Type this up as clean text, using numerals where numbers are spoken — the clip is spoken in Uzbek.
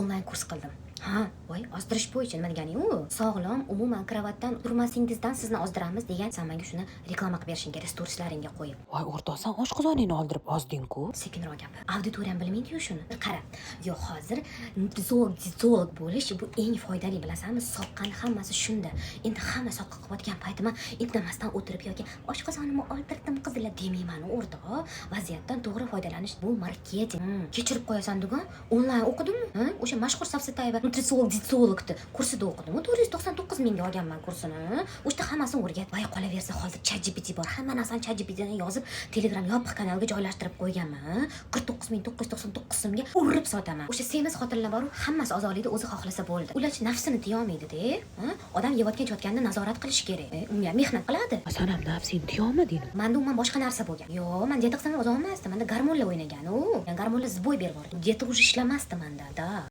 onlayn kurs qildim. Ha, voy, ozdirish bo'yicha nima degani u? Sog'lom, umuman kravatdan turmasingizdan sizni ozdiramiz degan. Sen menga shuni reklama qilib berishing kerak, storieslaringga qo'yib. Voy o'rtoqsan, oshqozoningni oldirib ozding-ku. Sekinroq gapir. Auditoriyam bilmaydi-yu shuni. Qara. Yo, hozir dietolog bo'lish bu eng foydali, bilasanmi? Soqqani hammasi shunda. Endi hamma soqqa qilayotgan paytima indamasdan o'tirib yoki oshqozonimni oldirdim qizlar demayman, o'rtoq. Vaziyatdan to'g'ri foydalanish bu marketing. Kechirib qo'yasan degan. Onlayn o'qidimmi? O'sha mashhur Savsatayeva nutritsiolog, dietologni kursida o'qidim. 499 mingga olganman kursini. O'shda hammasini o'rgat. Voy, qolaversa hozir ChatGPT bor. Hamma narsani ChatGPTdan yozib, Telegram yopiq kanalga joylashtirib qo'yganman. 49999 so'mga urib sotaman. O'sha semiz xotinlar bor, hammasi ozorlikda o'zi xohlasa bo'ldi. Ular nafsini tiya olmaydi-da. Odam yeyotgan-ichayotganini nazorat qilish kerak. Unga mehnat qiladi. Sen ham nafsingni tiya olmading. Menda umuman boshqa narsa bo'lgan. Yo'q, men dieta qilsam o'zim emasdim. Menda gormonlar o'ynagan. Garmonlar zboy berib yubordi. Dieta уже ishlamasdi menda, da.